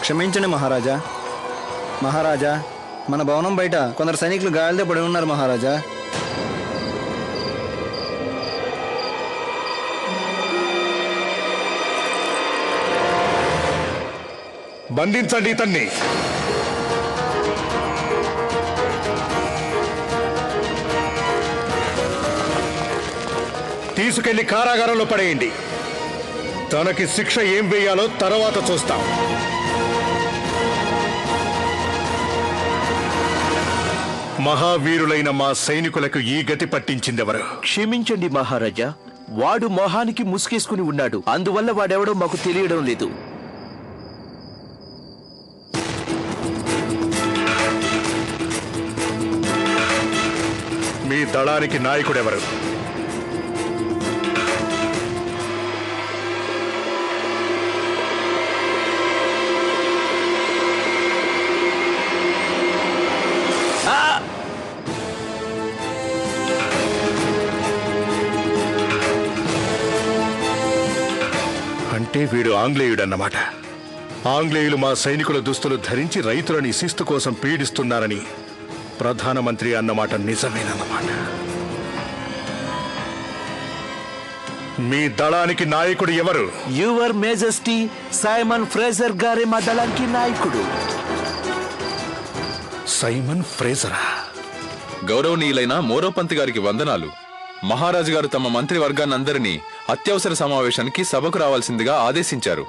క్షమించండి మహారాజా. మహారాజా, మన భవనం బయట కొందరు సైనికులు గాయాలతో పడి ఉన్నారు మహారాజా. బంధించండి ఇతన్ని. తీసుకెళ్లి కారాగారంలో పడేయండి. తనకి శిక్ష ఏం వేయాలో తర్వాత చూస్తాం. మహావీరులైన మా సైనికులకు ఈ గతి పట్టించిందెవరు? క్షమించండి మహారాజా, వాడు మొహానికి ముసుగేసుకుని ఉన్నాడు. అందువల్ల వాడెవడో మాకు తెలియడం లేదు. మీ దళానికి నాయకుడెవరు? అంటే వీడు ఆంగ్లేయుడన్నమాట. ఆంగ్లేయులు మా సైనికుల దుస్తులు ధరించి రైతులని శిస్తు కోసం పీడిస్తున్నారని ప్రధానమంత్రి అన్నమాట నిజమేనన్నమాట. మీ దళానికి నాయకుడు ఎవరు? యువర్ మేజెస్టీ సైమన్ ఫ్రేజర్ గారే మా దళానికి నాయకుడు. సైమన్ ఫ్రేజరా? గౌరవనీయులైన మోరోపంత్ గారికి వందనాలు. మహారాజు గారు తమ మంత్రి వర్గాన్నందరినీ అత్యవసర సమావేశానికి సభకు రావాల్సిందిగా ఆదేశించారు.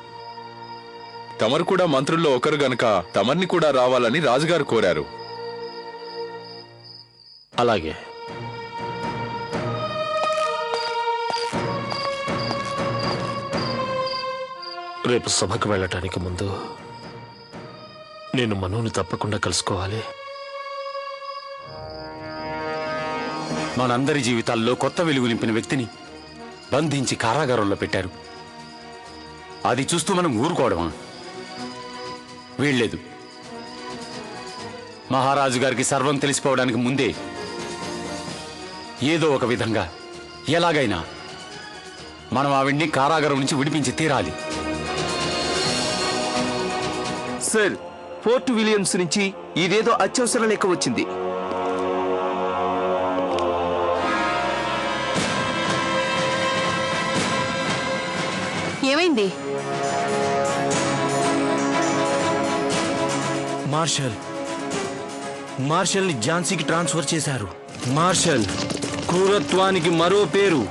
తమరు కూడా మంత్రుల్లో ఒకరు గనక తమర్ని కూడా రావాలని రాజుగారు కోరారు. అలాగే. రేపు సభకు వెళ్ళటానికి ముందు నేను మనోని తప్పకుండా కలుసుకోవాలి. మనందరి జీవితాల్లో కొత్త వెలుగు నింపిన వ్యక్తిని బంధించి కారాగారంలో పెట్టారు. అది చూస్తూ మనం ఊరుకోవడమా? వీల్లేదు. మహారాజు గారికి సర్వం తెలిసిపోవడానికి ముందే ఏదో ఒక విధంగా ఎలాగైనా మనం ఆవిడ్ని కారాగారం నుంచి విడిపించి తీరాలి. సార్, ఫోర్ట్ విలియమ్స్ నుంచి ఇదేదో అత్యవసర లేఖ వచ్చింది. ఏమైంది? మార్షల్ని ఝాన్సీకి ట్రాన్స్ఫర్ చేశారు. మార్షల్ క్రూరత్వానికి మరో పేరు.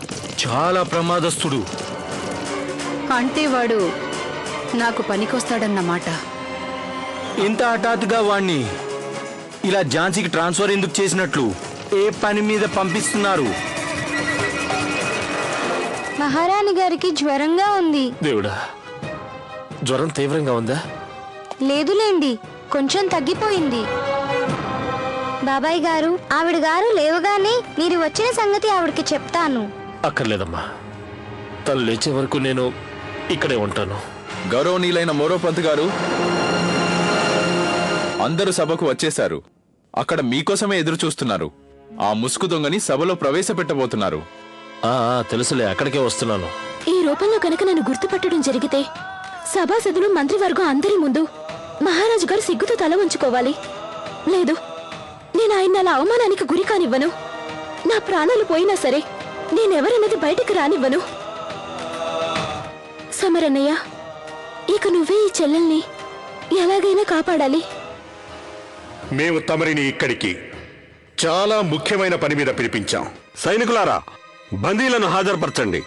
చాలా ప్రమాదస్తుడు. అంటే వాడు నాకు పనికొస్తాడన్నమాట. ఇంత హఠాత్తుగా వాణ్ణి ఇలా ఝాన్సీకి ట్రాన్స్ఫర్ ఎందుకు చేసినట్లు? ఏ పని మీద పంపిస్తున్నారు? మహారాణి గారికి జ్వరంగా ఉంది. దేవుడా, జ్వరం తీవ్రంగా ఉందా? లేదులేండి, కొంచెం తగ్గిపోయింది. బాబాయ్ గారు, ఆవిడ గారు లేవగానే మీరు వచ్చిన సంగతి ఆవిడకి చెప్తాను. అక్కర్లేదమ్మా, తను లేచే వరకు నేను ఇక్కడే ఉంటాను. గౌరవనీయులైన మోరోపంత్ గారు, అందరూ సభకు వచ్చేశారు. అక్కడ మీకోసమే ఎదురు చూస్తున్నారు. ఆ ముసుగు దొంగని సభలో ప్రవేశపెట్టబోతున్నారు. తెలుసులే, అక్కడికే వస్తున్నాను. ఈ రూపంలో కనుక నన్ను గుర్తుపట్టడం జరిగితే సభాసదులు మంత్రివర్గం అందరి ముందు మహారాజు గారు సిగ్గుతో తల వంచుకోవాలి. లేదు, నేను ఆయన అలా అవమానానికి గురి కానివ్వను. నా ప్రాణాలు పోయినా సరే నేనెవరన్నది బయటికి రానివ్వను. సమరన్నయ్య, ఇక నువ్వే ఈ చెల్లెల్ని ఎలాగైనా కాపాడాలి. మేము తమరిని ఇక్కడికి చాలా ముఖ్యమైన పని మీద పిలిపించాం. సైనికులారా, బందీలను హాజరుపరచండి.